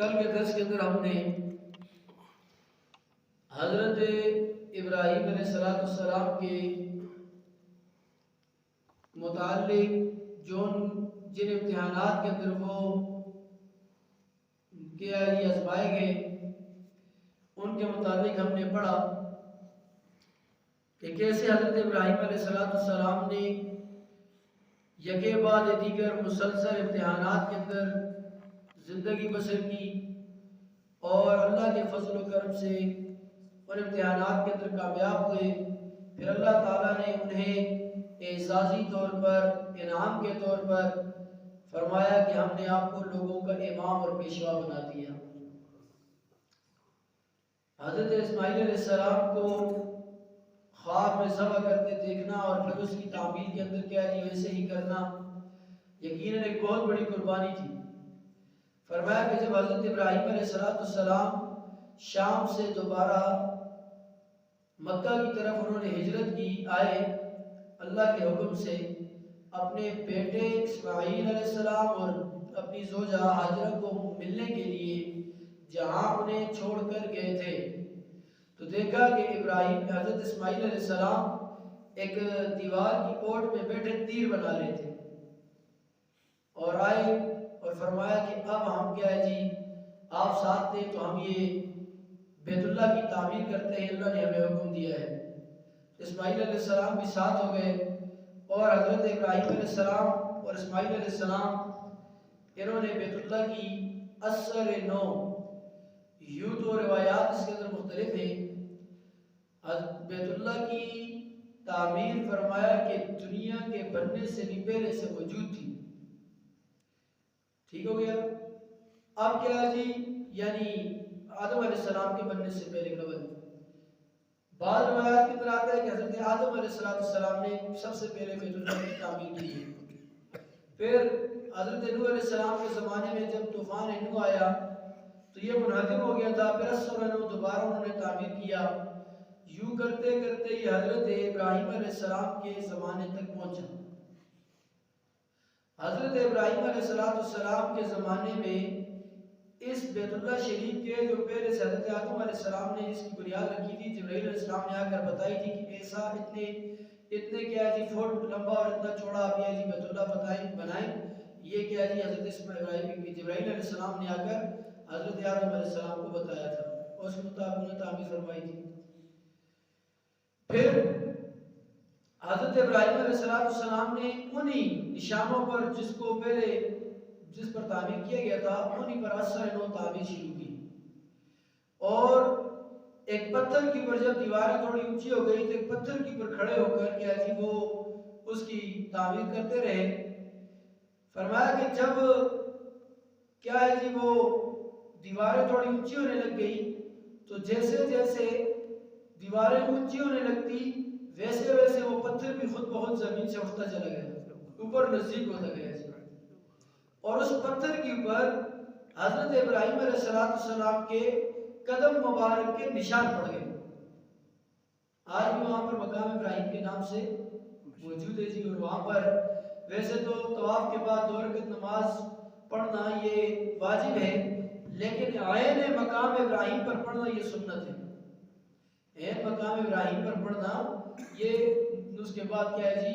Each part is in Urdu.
کل کے درس کے اندر ہم نے حضرت ابراہیم علیہ السلام کے متعلق جن امتحانات کے اندر وہ آزمائے گئے ان کے متعلق ہم نے پڑھا کہ کیسے حضرت ابراہیم علیہ السلام نے یکے بعد دیگر مسلسل امتحانات کے اندر زندگی بسر کی اور اللہ کے فضل و کرم سے ان امتحانات کے اندر کامیاب ہوئے. پھر اللہ تعالیٰ نے انہیں اعزازی طور پر انعام کے طور پر فرمایا کہ ہم نے آپ کو لوگوں کا امام اور پیشوا بنا دیا. حضرت اسماعیل علیہ السلام کو خواب میں ذبح کرتے دیکھنا اور پھر اس کی تعمیل کے اندر کیا ویسے ہی کرنا یقیناً ایک بہت بڑی قربانی تھی. فرمایا کہ جب حضرت ابراہیم علیہ السلام شام سے دوبارہ مکہ کی طرف انہوں نے ہجرت کی آئے اللہ کے حکم سے اپنے بیٹے اسماعیل علیہ السلام اور اپنی زوجہ ہاجرہ کو ملنے کے لیے جہاں انہیں چھوڑ کر گئے تھے تو دیکھا کہ حضرت اسماعیل علیہ السلام ایک دیوار کی اوٹ میں بیٹھے تیر بنا رہے تھے اور آئے اور فرمایا کہ اب ہم کیا ہے آپ ساتھ تھے تو ہم یہ بیت اللہ کی تعمیر کرتے ہیں، اللہ نے ہمیں حکم دیا ہے. اسماعیل علیہ السلام بھی ساتھ ہو گئے اور حضرت ابراہیم علیہ السلام اور اسماعیل علیہ السلام انہوں نے بیت اللہ کی اثر نو یوں تو روایات اس کے اندر مختلف ہیں. بیت اللہ کی تعمیر فرمایا کہ دنیا کے بننے سے بھی پہلے سے موجود تھی. ٹھیک ہو گیا. اب کیا یعنی آدم علیہ السلام کے بننے سے پہلے قبل. بعض روایات کی طرح آتا ہے کہ حضرت آدم علیہ السلام نے سب سے پہلے بیت اللہ کی تعمیر کی ہے. پھر حضرت نوح علیہ السلام کے زمانے میں جب طوفان نوح آیا تو یہ منہدم ہو گیا تھا. پھر اثر نو دوبارہ انہوں نے تعمیر کیا. یوں کرتے کرتے یہ حضرت ابراہیم علیہ السلام کے زمانے تک پہنچا. حضرت ابراہیم علیہ السلام کے زمانے میں اس بیت اللہ شریف کے جو پہلے سے حضرت آدم علیہ السلام نے اس کی بنیاد رکھی تھی، جبرائیل علیہ السلام نے آ کر بتائی تھی کہ ایسا اتنے کیا فٹ لمبا اور اتنا چوڑا آپ یہ بیت اللہ بنائیں. یہ کیا حضرت جبرائیل علیہ السلام نے آ کر حضرت آدم علیہ السلام کو بتایا تھا اور اس کے مطابق انہوں نے تعمیر فرمائی تھی. پھر حضرت ابراہیم علیہ السلام نے انہی نشانوں پر جس پر تعمیر کیا گیا تھا انہی پر اثر نو تعمیر شروع کی. اور ایک پتھر کے اوپر جب دیواریں تھوڑی اونچی ہو گئی تو ایک پتھر کے اوپر کھڑے ہو کر کیا وہ اس کی تعمیر کرتے رہے. فرمایا کہ جب کیا وہ دیواریں تھوڑی اونچی ہونے لگ گئی تو جیسے جیسے دیواریں اونچی ہونے لگتی ویسے ویسے وہ پتھر بھی خود بہت زمین سے اٹھتا چلا گیا، اوپر نزدیک ہوتا گیا. اور اس پتھر کے اوپر حضرت ابراہیم علیہ السلام کے قدم مبارک کے نشان پڑ گئے. آج بھی وہاں پر مقام ابراہیم کے نام سے موجود ہے اور وہاں پر ویسے تو طواف کے بعد 2 رکعت نماز پڑھنا یہ واجب ہے، لیکن عین مقام ابراہیم پر پڑھنا یہ سنت ہے. عین مقام ابراہیم پر پڑھنا یہ اس کے بعد کیا ہے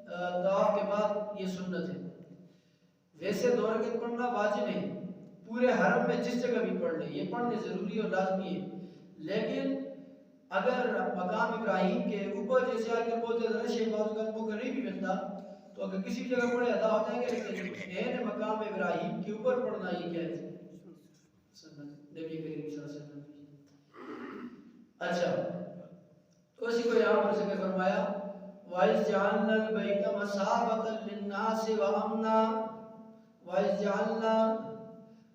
طواف کے بعد یہ سنت ہے. ویسے 2 رکعت پڑھنا واجب ہے، پورے حرم میں جس جگہ بھی پڑھ لیں یہ پڑھنے ضروری اور لازمی ہے. لیکن اگر مقام ابراہیم کے اوپر جیسے آج کل بہت زیادہ رش ہے بعض کا موقع نہیں بھی ملتا تو اگر کسی جگہ پڑھے ادا ہو جائے گا. لیکن مقام ابراہیم کے اوپر پڑھنا یہ کیا ہے سنت نبی کریم صلی اللہ علیہ وسلم. اچھا تو اسی کو یہاں پر ذکر فرمایا وَإِذْ جَعَلْنَا الْبَيْتَ مَثَابَةً لِلنَّاسِ وَأَمْنًا وَإِذْ جَعَلْنَا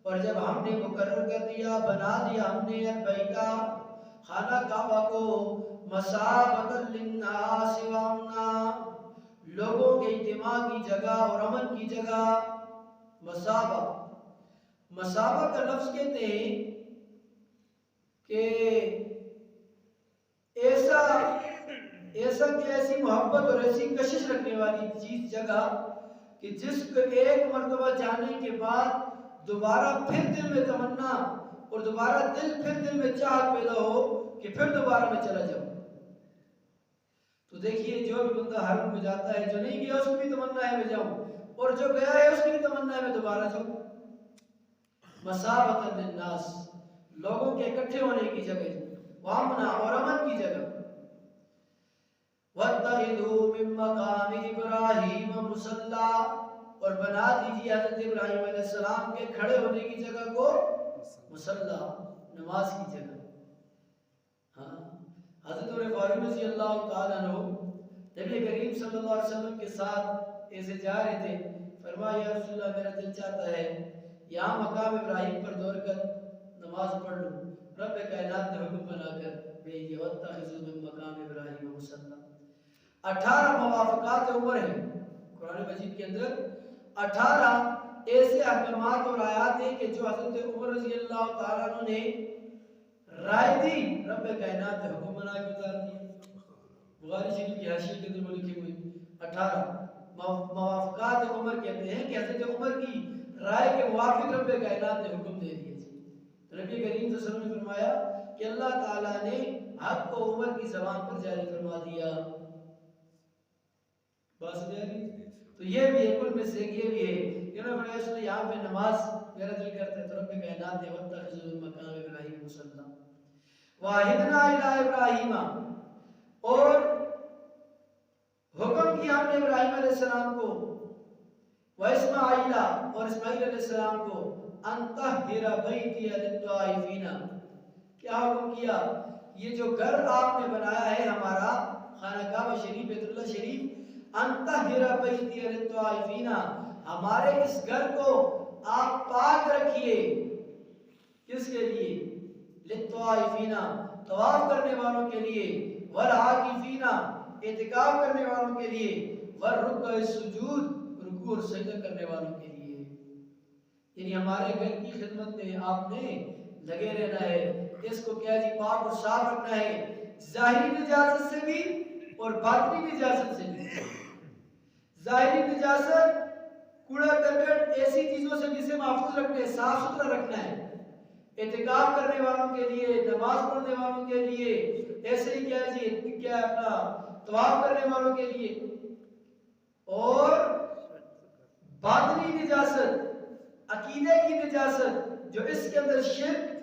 اور جب ہم نے مقرر کر دیا بنا دیا ہم نے البیتہ خانہ کعبہ کو مَثَابَةً لِلنَّاسِ وَأَمْنًا لوگوں کے اجتماع کی جگہ اور امن کی جگہ. مصابہ کا لفظ کہتے ہیں کہ ایسی محبت اور ایسی کشش رکھنے والی چیز جگہ کہ جس کو ایک مرتبہ جانے کے بعد دوبارہ پھر دل میں تمنا اور دوبارہ پھر دل میں چاہت پیدا ہو کہ پھر دوبارہ میں چلا جاؤں. تو دیکھیے جو بھی بندہ حرم کو جاتا ہے، جو نہیں گیا اس کی بھی تمنا ہے میں جاؤں، اور جو گیا ہے اس کی بھی تمنا ہے میں دوبارہ جاؤں. مسابۃ للناس، لوگوں کے اکٹھے ہونے کی جگہ، وامنا اور امن کی جگہ. وَاتَّخِذُوا مِن مَّقَامِ إِبْرَاهِيمَ مُصَلًّى، اور بنا دیجیے حضرت ابراہیم علیہ السلام کے کھڑے ہونے کی جگہ کو مصلی، نماز کی جگہ. ہاں، حضرت عمر فاروق رضی اللہ تعالیٰ عنہ نبی کریم صلی اللہ علیہ وسلم کے ساتھ ایسے جا رہے تھے. فرمایا یا رسول اللہ میرا دل چاہتا ہے یہاں مقام ابراہیم پر دوڑ کر نماز پڑھ لوں. رب کائنات نے حکم بنا کر بھیج دیا وَاتَّخِذُوا مِن مَّقَامِ إِبْرَاهِيمَ مُصَلًّى. 18 موافقات عمر ہیں قرآن مجید کے اندر. 18 ایسے احکامات اور آیات ہیں کہ جو حضرت عمر رضی اللہ تعالیٰ عنہ نے رائے دی، رب کائنات نے حکم بنا کے اتار دیا. بخاری شریف کی حاشیے کے اندر لکھی ہوئی 18 موافقات عمر کہتے ہیں کہ حضرت عمر کی رائے کے موافق رب کائنات نے حکم دے دیا. نبی کریم صلی اللہ علیہ وسلم نے فرمایا کہ اللہ تعالیٰ نے حق کو عمر کی زبان پر جاری فرما دیا. بس تو یہ بھی ہے، کل میں سے یہ بھی ہے کہ انہوں نے فرمایا یہاں پہ نماز میرا دل کرتا ہے تو رب کائنات نے وَاتَّخِذُوا مِن مَّقَامِ إِبْرَاهِيمَ مُصَلًّى. وَعَهِدْنَا إِلَىٰ إِبْرَاهِيمَ، اور حکم کیا ہم نے ابراہیم علیہ السلام کو، وَإِسْمَاعِيلَ، اور اسماعیل علیہ السلام کو، أَن طَهِّرَ بَيْتِيَ لِلطَّائِفِينَ، کیا حکم کیا یہ جو گھر آپ نے بنایا ہے ہمارا خانہ کعبہ شریف بیت اللہ شریف، أَن طَهِّرَ بَيْتِيَ لِلطَّائِفِينَ، ہمارے اس گھر کو آپ پاک رکھیے. کس کے لیے؟ للطائفین، طواف کرنے والوں کے لیے، والعاکفین، اعتکاف کرنے والوں کے لیے، والرکع السجود، رکوع اور سجدہ کرنے والوں کے لیے. یعنی ہمارے گھر کی خدمت میں آپ نے لگے رہنا ہے. اس کو کیا جی پاک اور صاف رکھنا ہے، ظاہری نجاست سے بھی اور باطنی نجاست سے بھی. ظاہری نجاست کوڑا کرکٹ ایسی چیزوں سے جسے محفوظ رکھنا ہے، صاف ستھرا رکھنا ہے. اعتکاف کرنے والوں کے لیے، نماز پڑھنے والوں کے لیے، ایسے ہی کیا جی کیا اپنا طواف کرنے والوں کے لیے. اور باطنی نجاست، عقیدے کی نجاست، جو اس کے اندر شرک،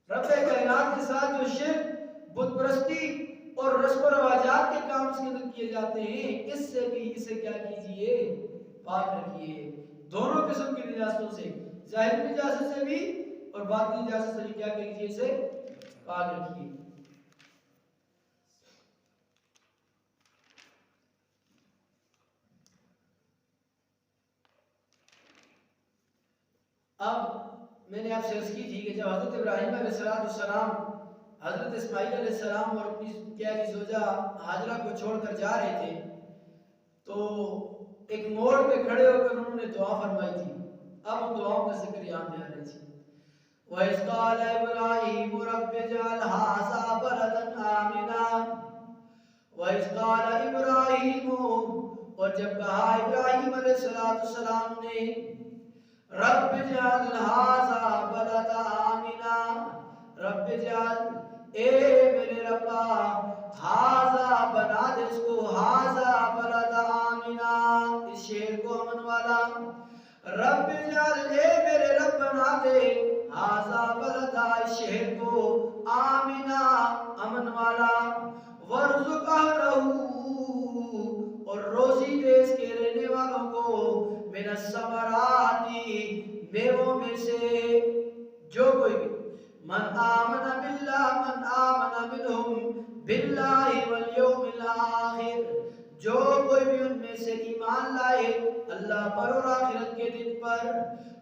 رب کائنات کے ساتھ جو شرک، بت پرستی اور رسم و رواجات کے کام اس کے اندر کیے جاتے ہیں، اس سے بھی اسے کیا کیجئے، پاک رکھیے. دونوں قسم کی نجاستوں سے، ظاہری نجاست سے بھی اور باطنی نجاست سے بھی کیا کیجئے، اسے پاک رکھیے. اب میں نے آپ سے عرض کی تھی کہ جب حضرت ابراہیم علیہ السلام حضرت اسماعیل علیہ السلام اور اپنی کیا زوجہ ہاجرہ کو چھوڑ کر جا رہے تھے تو ایک موڑ پہ کھڑے ہو کر انہوں نے دعا فرمائی تھی. اب ان دعاؤں کا ذکر یہاں پہ آ رہی تھی. وَإِذْ قَالَ إِبْرَاهِيمُ رَبِّ اجْعَلْ هَٰذَا بَلَدًا آمِنًا. وَإِذْ قَالَ إِبْرَاهِيمُ، اور جب کہا ابراہیم علیہ السلام نے، رب اجعل هذا بلدا آمنا، رب اجعل، اے میرے ربا، هذا بنا دے اس کو، هذا بلدا آمنا، اس شہر کو امن والا. رب اجعل، اے میرے رب بنا دے، هذا بلدا، اس شہر کو، آمنا، امن والا. وارزق اہلہ، اور روزی دے اس کے رہنے والوں کو، من الثمرات، میووں میں سے، جو کوئی بھی، من آمن باللہ، من آمن منہم باللہ والیوم الآخر، جو کوئی بھی ان میں سے ایمان لائے اللہ پر اور آخرت کے دن پر.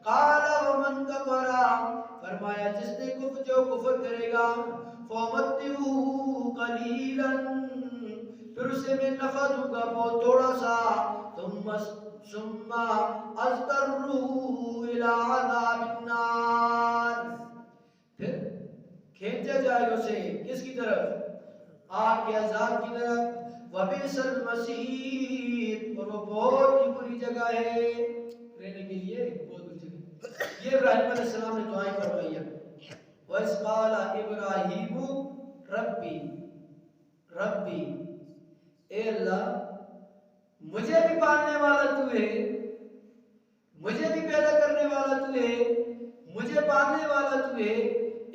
قال ومن کفر، فرمایا جس نے جو کفر کرے گا، فَأُمَتِّعُهُ قَلِيلًا، پھر اسے میں نفع دوں گا بہت تھوڑا سا، ثم اضطرُّهُ إِلَىٰ عَذَابِ النَّارِ، پھر کھینچا جائے اسے کس کی طرف، آگ کے عذاب کی طرف. وَبِئْسَ الْمَصِيرُ، اور وہ بہت ہی بری جگہ ہے رہنے کے لیے، بہت بری جگہ. ابراہیم علیہ السلام نے دعائیں فرمائی ہیں. وَإِذْ قَالَ إِبْرَاهِيمُ رَبِّي اے اللہ مجھے بھی پالنے والا تو ہے, مجھے بھی پیدا کرنے والا تو ہے, مجھے پالنے والا تو ہے,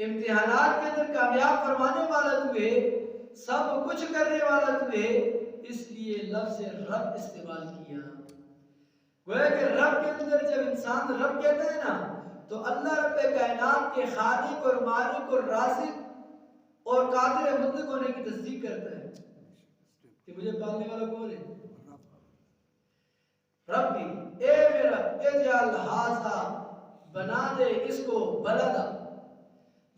امتحانات کے اندر کامیاب فرمانے والا تو ہے, سب کچھ کرنے والا تو ہے. اس لیے لفظ رب استعمال کیا. گویا کہ رب کے اندر جب انسان رب کہتا ہے نا تو اللہ رب کائنات کے خالق اور مالک اور رازق اور قادر مطلق ہونے کی تصدیق کرتا ہے کہ مجھے پالنے والا کون ہے؟ ربی اے میرا اجعل ھذا بنا دے اس کو بلدا.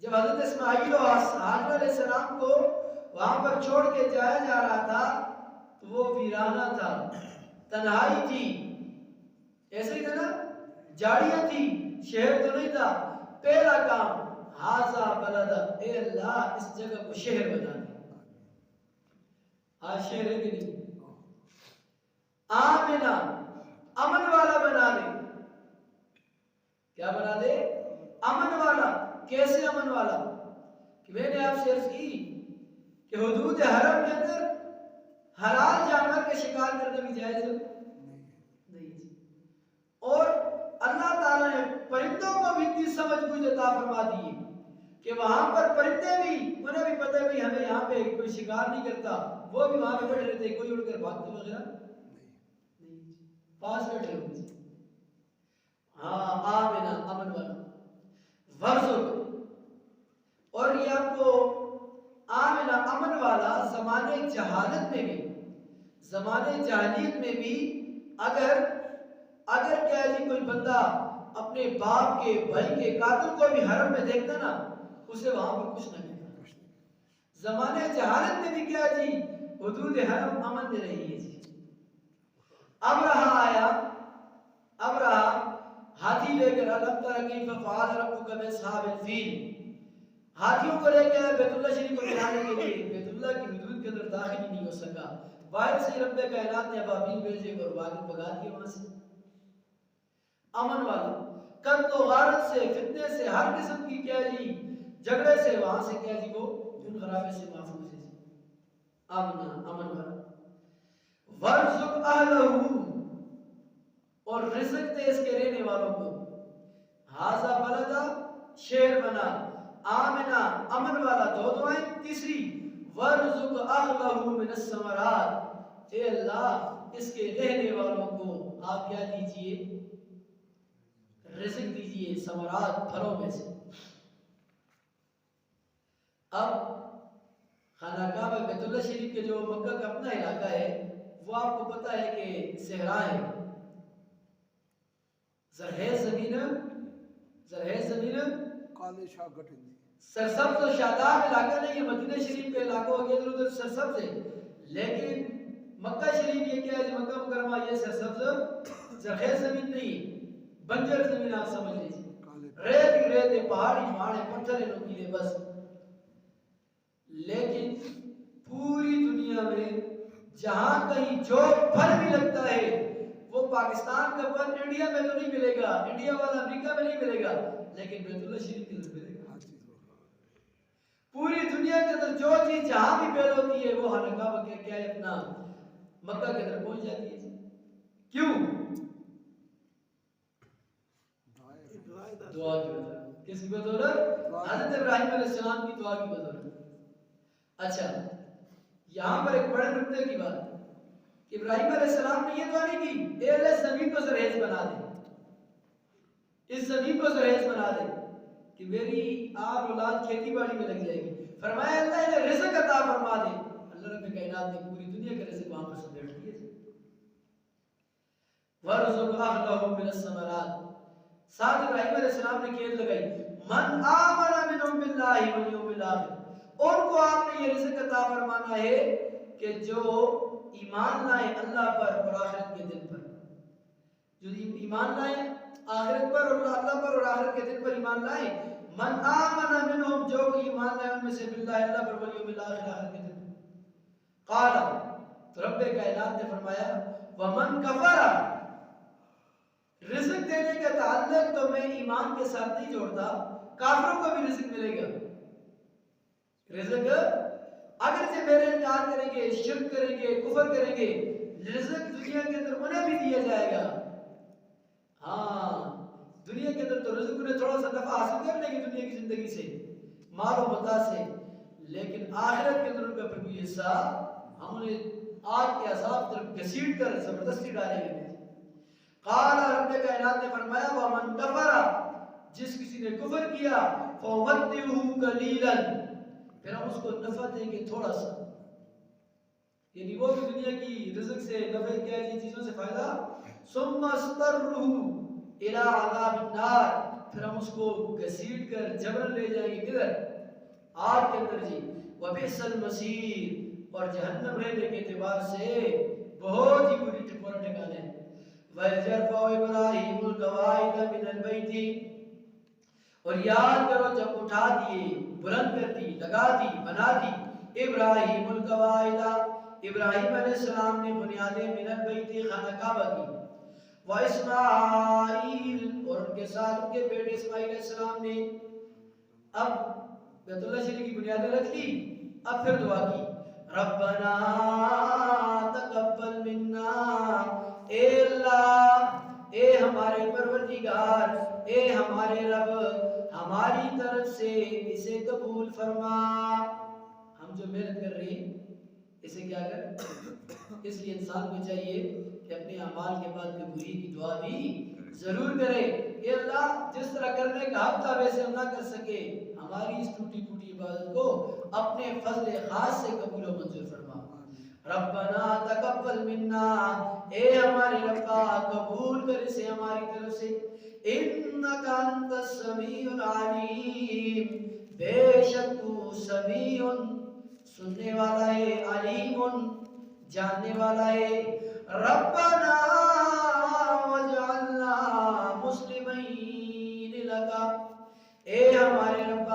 جب حضرت اسماعیل و حاجر علیہ السلام کو وہاں پر چھوڑ کے جایا جا رہا تھا تو وہ ویرانہ تھا, تنہائی تھی, ایسے ہی تھا نا, جاڑیاں تھی, شہر تو نہیں تھا. پہلا کام ھذا بلدا, اے اللہ اس جگہ کو شہر بنا دے. آج شہر ہے کہ نہیں؟ آمنا امن والا بنا دے. کیا بنا دے؟ امن والا. کیسے امن والا؟ کہ میں نے آپ سے عرض کی کہ حدود حرم کے اندر حلال جانور کے شکار کرنا بھی جائز ہے نہیں, اور اللہ تعالیٰ نے پرندوں کو بھی اتنی سمجھ بوجھ عطا فرما دی کہ وہاں پر پرندے بھی, انہیں بھی پتہ ہے ہمیں یہاں پہ کوئی شکار نہیں کرتا, وہ بھی وہاں پہ بیٹھے رہتے, کوئی اڑ کر بھاگتے وغیرہ نہیں, پاس بیٹھے ہوئے. ہاں آمنا امن والا. ورزق, اور یہ آپ کو آمنا امن والا زمانے جہالت میں بھی, زمانے جاہلیت میں بھی اگر کیا ہے جی کوئی بندہ اپنے باپ کے بھائی کے قاتل کو بھی حرم میں دیکھتا نا اسے وہاں پر کچھ نہ ملتا. زمانے جہالت میں بھی کیا جی حدود حرم امن میں رہی ہے جی. اب رہا ہاتھی لے کر الم تر کیف فعل ربک باصحاب الفیل, ہاتھیوں کو لے کے بیت اللہ شریف کو بنانے کے لیے بیت اللہ کی حدود کے اندر داخل ہی نہیں ہو سکا. باہر سے رب کائنات نے ابابیل بھیجے اور باغ بگا دیے وہاں سے. امن والا. قتل و غارت سے, فتنے سے, ہر قسم کی کیا جی جھگڑے سے وہاں سے کیا جی وہ خون خرابے سے محفوظ ہے جی. امن والا. ورزق اہلہ, اور رزق دے اس کے رہنے والوں کو. ھذا بلدا شہر بنا, آمنا امن والا. دو دعائیں. تیسری ورزق اہلہ من الثمرات, اے اللہ اس کے رہنے والوں کو آپ کیا دیجئے رزق دیجئے ثمرات, پھلوں میں سے. اب خانہ کعبہ بیت اللہ شریف کے جو مکہ کا اپنا علاقہ ہے وہ آپ کو پتا ہے کہ صحرا ہے, زرخیز زمین کالے شاہ گٹھن, سرسبز و شاداب علاقہ نہیں ہے. مدینہ شریف کے علاقوں کے ادھر ادھر سرسبز ہے, لیکن مکہ شریف یہ کیا ہے مکہ مکرمہ یہ سرسبز زرخیز زمین نہیں, بنجر زمین آپ سمجھ لیجیے. ریت ہی ریت ہے, پہاڑی پہاڑ ہے, پتھر ہے نوکیلے بس. لیکن پوری دنیا میں جہاں کہیں جو پھل بھی لگتا ہے وہ پاکستان کا پھل انڈیا میں تو نہیں ملے گا, انڈیا والا امریکہ میں نہیں ملے گا, لیکن بیت اللہ شریف کے اندر ملے گا. پوری دنیا کے اندر جو چیز جہاں بھی پیدا ہوتی ہے وہ خانہ کعبہ کے کیا ہے اپنا مکہ کے اندر پہنچ جاتی ہے. کیوں؟ دعا کی بدولت. کس کی بدولت؟ حضرت ابراہیم علیہ السلام کی دعا کی بدولت. اچھا یہاں پر ایک بڑے نکتے کی بات کہ ابراہیم علیہ السلام نے یہ دعا نہیں کی اے اللہ زمین کو زرخیز بنا دے, اس زمین کو زرخیز بنا دے کہ میری آل اولاد کھیتی باڑی میں لگ جائے گی. فرمایا اللہ انہیں رزق عطا فرما دے. اللہ رب کائنات نے پوری دنیا کا رزق وہاں پر سمیٹ دیا. وَرْزُقْ أَهْلَهُ مِنَ الثَّمَرَاتِ. ساتھ ابراہیم علیہ السلام نے قید لگائی من آمن منہم باللہ والیوم الآخر, ان کو آپ نے یہ رزق عطا فرمانا ہے کہ جو ایمان لائیں اللہ پر اور آخرت کے دن پر. جو ایمان لائیں آخرت پر اور اللہ پر اور آخرت کے دن پر ایمان لائیں. من آمن منہم, جو ایمان لائیں ان میں سے باللہ اللہ پر والیوم الآخر, آخرت کے دن پر. قال, تو رب کائنات نے فرمایا ومن کفر, رزق دینے کا تعلق تو میں ایمان کے ساتھ نہیں جوڑتا، کافروں کو بھی رزق ملے گا۔ رزق اگرچہ میرے انکار کریں گے، شرک کریں گے، کفر کریں گے، رزق دنیا کے اندر انہیں بھی دیا جائے گا۔ ہاں دنیا کے اندر تو رزق انہیں تھوڑا سا نفع حاصل کر لیں گے دنیا کی زندگی سے، مال و متاع سے، لیکن آخرت کے اندر ان کا پھر کوئی حصہ ہم انہیں آگ کے عذاب طرف گھسیٹ کر زبردستی ڈالیں گے۔ قال رب کائنات نے فرمایا ومن کفر، جس کسی نے کفر کیا، فَأُمَتِّعُهُ قَلِيلًا، پھر ہم اس کو نفع دیں گے تھوڑا سا، یعنی وہ بھی دنیا کی رزق سے نفع کیا ہے چیزوں سے فائدہ، ثُمَّ اسْتَرُّهُ إِلَىٰ عَذَابِ النَّارِ، پھر ہم اس کو گھسیٹ کر جبرن لے جائیں گے کدھر؟ آگ کے اندر جی۔ وَبِئْسَ الْمَصِيرُ، اور جہنم رہنے کے اعتبار سے بہت ہی بری ٹھکانہ ٹھکانے ہیں۔ وَإِذْ يَرْفَعُ إِبْرَاهِيمُ الْقَوَاعِدَ مِنَ الْبَيْتِ، اور یاد کرو جب اٹھا دیے، بلند کر دی، لگا دی، بنا دی، ابراہیم القواعد، ابراہیم علیہ السلام نے بنیادیں من البیت خانہ کعبہ کی، واسماعیل، اور ان کے ساتھ ان کے بیٹے اسماعیل علیہ السلام نے اب بیت اللہ شریف کی بنیادیں رکھ لی، اب پھر دعا کی، ربنا تقبل منا، اے اللہ، اے ہمارے پروردگار، اے ہمارے رب، ہماری طرف سے اسے قبول فرما۔ ہم جو محنت کر رہے ہیں اسے کیا کر، اس لیے انسان کو چاہیے کہ اپنے اعمال کے بعد قبولی کی دعا بھی ضرور کرے کہ اللہ جس طرح کرنے کا حق تھا ویسے ہم نہ کر سکے، ہماری اس ٹوٹی پھوٹی عبادت کو اپنے فضل خاص سے قبول و منظور فرما۔ ربنا تقبل منا، اے ہمارے رب قبول کر اسے ہماری طرف سے، انک انت السمیع العلیم، بے شک تو سمیع سننے والا ہے، علیم جاننے والا ہے۔ ربنا وجعلنا مسلمین لک، اے ہمارے رب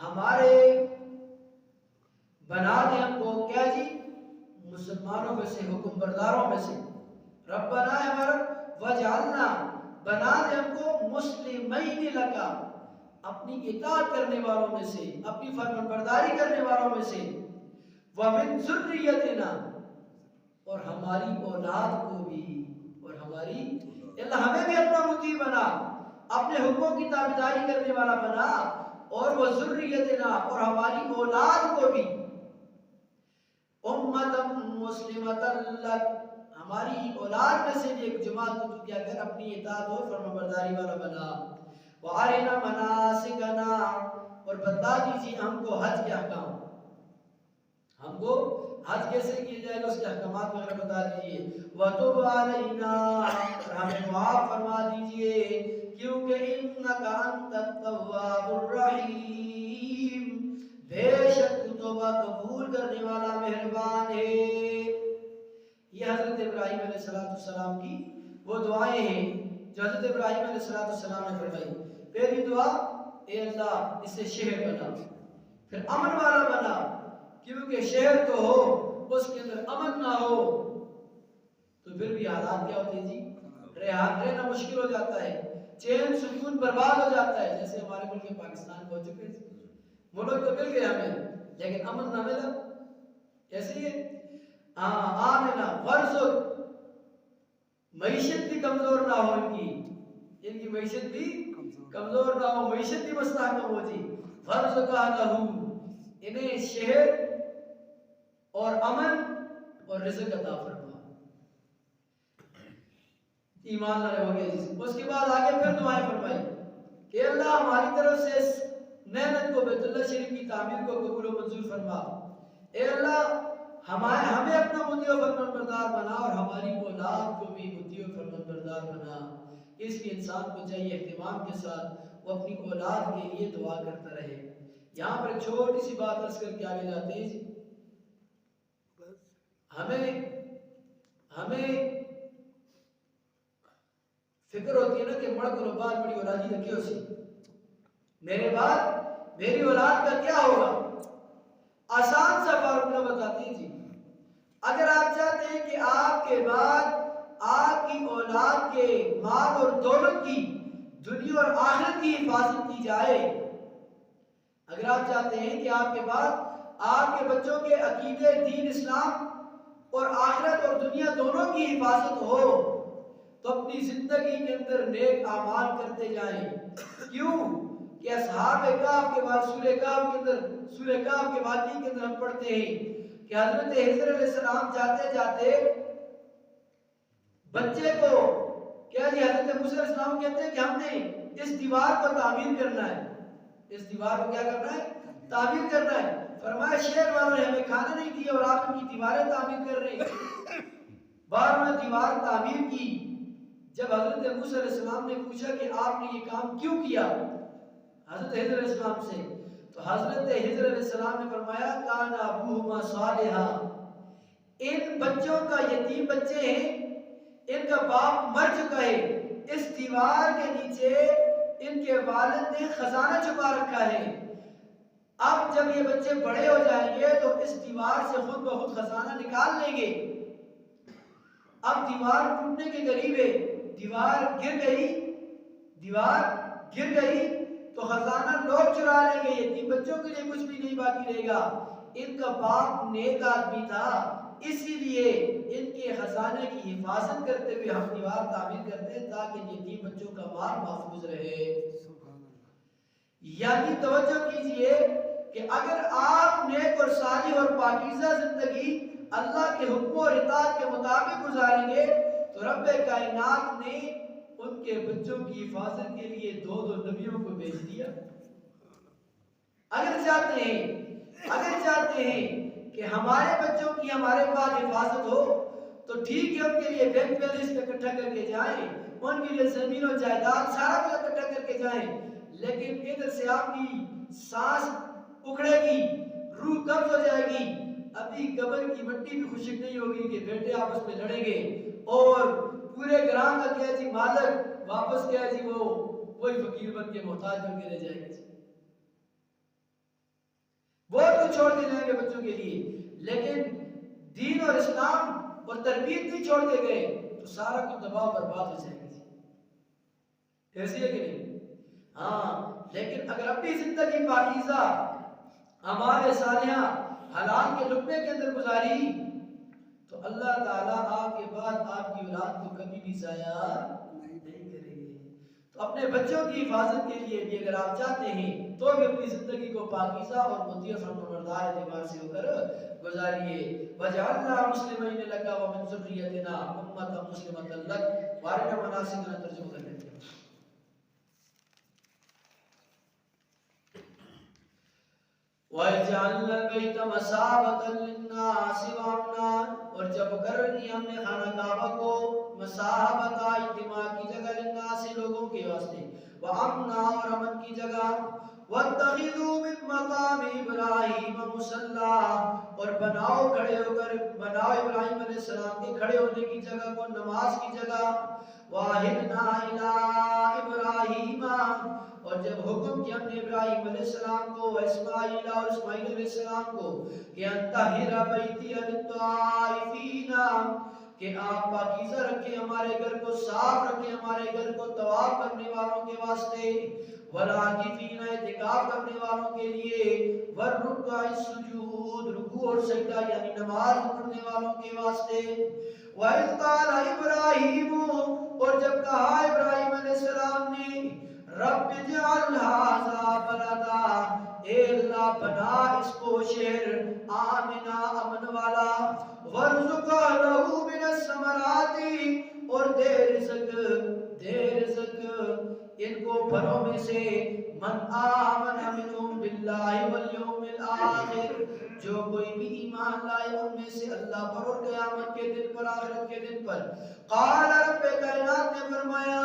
ہمارے بنا دے ہم کو کیا جی، مسلمانوں میں سے، حکم برداروں میں سے۔ ربنا ہمارا وجعلنا، بنا دے ہم کو مسلمین لک، اپنی اطاعت کرنے والوں میں سے، اپنی فرمان برداری کرنے والوں میں سے، ومن ذریتنا، اور ہماری اولاد کو بھی، اور ہماری اللہ ہمیں بھی اپنا مطیع بنا، اپنے حکموں کی تابعداری کرنے والا بنا، اور وہ ذریتنا، اور ہماری اولاد کو بھی امتا مسلمتا لک، ہماری اولاد میں سے بھی ایک جماعت کو کیا کر اپنی اطاعت اور فرمان برداری والا بنا۔ وَأَرِنَا مَنَاسِكَنَا، اور بتا دیجیے ہم کو حج کے احکام، ہم کو حج کیسے کیا جائے گا اس کے احکامات وغیرہ بتا دیجیے۔ وَتُبْ عَلَيْنَا، اور ہمیں معاف فرما دیجیے، کیونکہ اِنَّكَ أَنْتَ التَّوَّابُ الرَّحِيمُ، بے شک تو توبہ قبول کرنے والا مہربان ہے۔ یہ حضرت ابراہیم علیہ السلام کی وہ دعائیں ہیں جو حضرت ابراہیم علیہ السلام نے فرمائی۔ پہلی دعا، اے اللہ اسے شہر بنا، پھر امن والا بنا، کیونکہ شہر تو ہو اس کے اندر امن نہ ہو تو پھر بھی حالات کیا ہوتے ہیں جی، رہنا مشکل ہو جاتا ہے، چین سکون برباد ہو جاتا ہے، جیسے ہمارے ملک پاکستان پہنچ چکے ہیں، ملک تو مل گیا ہمیں لیکن امن نہ ملا، کیسے ہے؟ آمنا ورزق، معیشت بھی کمزور نہ ہو ان کی معیشت بھی کمزور نہ ہو، معیشت بھی مستحکم ہو جی، ورزقہ لہو، انہیں شہر اور امن اور رزق عطا فرما۔ ایمان لائے ہو گیا جس، اس کے بعد آگے پھر دعائیں فرمائی کہ اللہ ہماری طرف سے اس محنت کو، بیت اللہ شریف کی تعمیر کو قبول و منظور فرما، اے اللہ ہمیں اپنا مطیع و فرمان بردار بنا، اور ہماری اولاد کو بھی مطیع و فرمان بردار بنا۔ اس لیے انسان کو چاہیے اہتمام کے ساتھ وہ اپنی اولاد کے لیے دعا کرتا رہے۔ یہاں پر چھوٹی سی بات عرض کر کے آگے جاتے ہیں، ہمیں فکر ہوتی ہے نا کہ مڑ کو بعد بڑی اولادی رکھی ہو سی، میرے بعد میری اولاد کا کیا ہوگا؟ آسان سا فارمولہ بتاتے ہیں جی، اگر آپ چاہتے ہیں کہ آپ کے بعد آپ کی اولاد کے مال اور دولت کی دنیا اور آخرت کی حفاظت کی جائے. اگر آپ چاہتے ہیں کہ آپ کے بعد آپ کے بچوں کے عقیدے، دین اسلام اور آخرت اور دنیا دونوں کی حفاظت ہو تو اپنی زندگی کے اندر نیک اعمال کرتے جائیں. کیوں کہ اصحاب کہف کے بعد سورہ کہف کے واقعے کے اندر ہم پڑھتے ہیں کہ حضرت خضر علیہ السلام جاتے جاتے بچے کو کیا جی حضرت موسیٰ علیہ السلام کہتے ہیں کہ ہم نے اس دیوار کو تعمیر کرنا ہے. اس دیوار کو کیا کرنا ہے؟ تعمیر کرنا ہے. فرمایا شہر والوں نے ہمیں کھانا نہیں دیا اور آپ ان کی دیواریں تعمیر کر رہے ہیں. بعد میں دیوار تعمیر کی. جب حضرت موسیٰ علیہ السلام نے پوچھا کہ آپ نے یہ کام کیوں کیا حضرت خضر علیہ السلام سے، تو حضرت خضر علیہ السلام نے فرمایا کان ابوہما صالحا، ان بچوں کا یتیم بچے ہیں، ان کا باپ مر چکا ہے، اس دیوار کے نیچے ان کے والد نے خزانہ چھپا رکھا ہے. اب جب یہ بچے بڑے ہو جائیں گے تو اس دیوار سے خود بخود خزانہ نکال لیں گے. اب دیوار ٹوٹنے کے قریب ہے، دیوار گر گئی تو خزانہ لوگ چرا لیں گے، یتیم بچوں کے لیے کچھ بھی نہیں باقی رہے گا. ان کا باپ نیک آدمی تھا، اسی لیے ان کے خزانے کی حفاظت کرتے ہوئے ہم دیوار تعمیر کرتے ہیں تاکہ یتیم بچوں کا مال محفوظ رہے. یعنی توجہ کیجئے کہ اگر آپ نیک اور صالح اور پاکیزہ زندگی اللہ کے حکم اور اطاعت کے مطابق گزاریں گے تو رب کائنات نے ان کے بچوں کی حفاظت کے لیے 2 نبیوں کو بھیج دیا. اگر چاہتے ہیں کہ ہمارے بچوں کی ہمارے پاس حفاظت ہو تو ٹھیک ہے، ان کے لیے بینک بیلنس پہ اکٹھا کر کے جائیں، ان کے لیے زمین و جائیداد سارا کچھ اکٹھا کر کے جائیں، لیکن ادھر سے آپ کی سانس اکھڑے گی، روح قبض ہو جائے گی، ابھی قبر کی مٹی بھی خشک نہیں ہوگی کہ بیٹے آپس میں لڑیں گے اور پورے گرام کا کیا جی مالک واپس کیا جی وہی فقیر بن کے محتاج بن کے رہ جائے گا. بہت کچھ چھوڑ کے جائیں گے بچوں کے لیے، لیکن دین اور اسلام اور تربیت نہیں چھوڑ کے گئے تو سارا کچھ دباؤ برباد ہو جائے گا. ایسی ہے کہ نہیں؟ ہاں، لیکن اگر اپنی زندگی پاکیزہ اعمال صالحہ حلال کے لقمے کے اندر گزاری تو اللہ تعالیٰ آپ کے بعد آپ کی اولاد کو کبھی بھی ضائع نہیں کرے گے. تو اپنے بچوں کی حفاظت کے لیے بھی اگر آپ چاہتے ہیں تو بھی اپنی زندگی کو پاکیزہ اور مطیع فرمانبردار اعتبار سے ہو کر گزاریے. وَجَعَلْنَا مُسْلِمَيْنِ لَكَ وَمِنْ ذُرِّيَّتِنَا أُمَّةً مُسْلِمَةً لَكَ وَأَرِنَا مَنَاسِكَنَا ترجمہ کر لیتے ہیں. وَجَعَلْنَا الْبَيْتَ مَثَابَةً لِلنَّاسِ وَأَمْنًا، اور جب کر دی ہم نے خانہ کعبہ کو مثابۃ اجتماع کی جگہ للناس لوگوں کے واسطے، وَأَمْنًا اور امن کی جگہ، وَاتَّخِذُوا مِن مَّقَامِ إِبْرَاهِيمَ مُصَلًّى، اور بناؤ ابراہیم علیہ السلام کے کھڑے ہونے کی جگہ کو نماز کی جگہ. وَعَهِدْنَا إِلَىٰ إِبْرَاهِيمَ، اور جب حکم کیا ہم نے ابراہیم علیہ السلام کو اسماعیل اور اسماعیل علیہ السلام کو کہ انطہر بیتی للطائفین، کہ آپ پاکیزہ رکھیں ہمارے گھر کو، صاف رکھیں ہمارے گھر کو طواف کرنے والوں کے واسطے، والعاکفین اعتکاف کرنے والوں کے لیے، والرکع السجود رکوع اور سجدہ یعنی نماز پڑھنے والوں کے واسطے. وَإِذْ قَالَ إِبْرَاهِيمُ، اور جب کہا ابراہیم علیہ السلام نے رب اجعل ھذا بلدا، اے اللہ بنا اس کو شہر آمنا امن والا، وارزق لہ من الثمرات، اور دے رزق ان کو پھلوں میں سے، من آمن منہم باللہ والیوم الآخر، جو کوئی بھی ایمان لائے ان میں سے اللہ پر اور قیامت کے دن پر، آخرت کے دن پر. قال رب کائنات نے فرمایا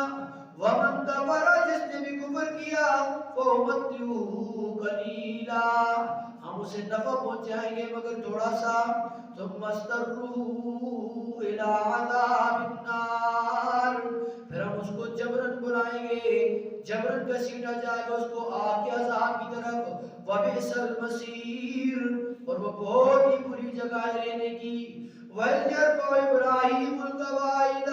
ومن کفر، جس نے بھی کفر کیا، فَأُمَتِّعُهُ قَلِيلًا، ہم اسے نفع پہنچائیں گے مگر تھوڑا سا. ثُمَّ اسْتَرُّوهُ إِلَىٰ عَذَابِ النَّارِ، پھر ہم اس کو جبرن بلائیں گے، جبرن گھسیٹا جائے گا اس کو آگ کے عذاب کی طرف. وَبِئْسَ الْمَصِيرُ، اور وہ بہت ہی بری جگہ ہے رہنے کی. وَإِذْ يَرْفَعُ إِبْرَاهِيمُ الْقَوَاعِدَ،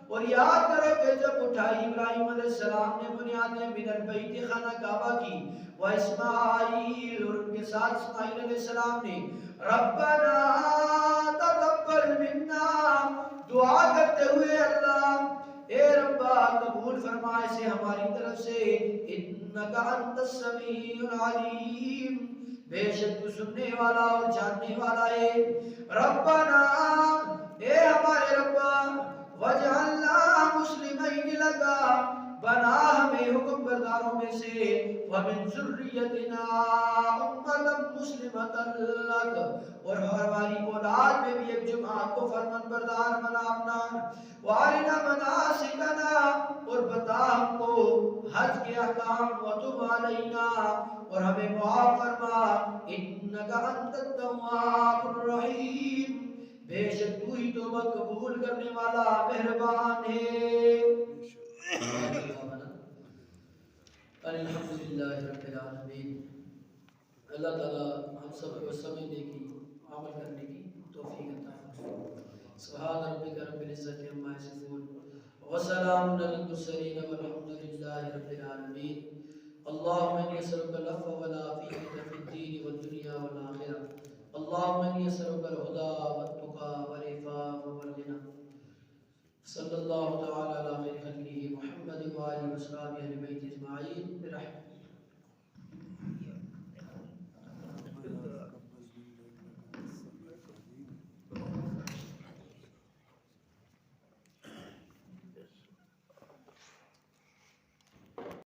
اور یاد کرو کہ جب اٹھائی ابراہیم علیہ السلام نے بنیادیں من البیت خانہ کعبہ کی، وَإِسماعیل، اور ان کے ساتھ اسماعیل علیہ السلام نے، ربنا تقبل منا، دعا کرتے ہوئے اللہ اے ربا قبول فرما اسے ہماری طرف سے، انک انت السمیع العلیم، بے شک تو سننے والا اور جاننے والا ہے، ربنا اے ہمارے ربا، وجعلنا مسلمین لگا، بنا ہمیں حکم برداروں میں سے، ومن ذریتنا امتا مسلمتا لک، اور ہماری اولاد میں بھی ایک جماعت کو فرمان بردار بنا اپنا، وارنا مناسکنا، اور بتا ہم کو حج کے احکام، وتب علینا، اور ہمیں معاف فرما، انک انت التواب الرحیم، بے شک تو ہی توبہ قبول کرنے والا مہربان ہے۔ الحمدللہ رب العالمین۔ اللہ تعالیٰ ہم سب کو سمجھنے کی، عمل کرنے کی توفیق عطا فرمائے۔ سبحان ربک رب العزت عما یصفون، وسلام علی المرسلین، والحمد للہ رب العالمین۔ اللہم انی اسألک العفو والعافیۃ فی الدین والدنیا والآخرہ، اللہم انی اسألک الہدی والتقی والعفاف والغنی۔ صلی اللہ تعالی علی خیر خلقہ محمد وآلہ وصحبہ اہل بیت اجمعین برحمتہ۔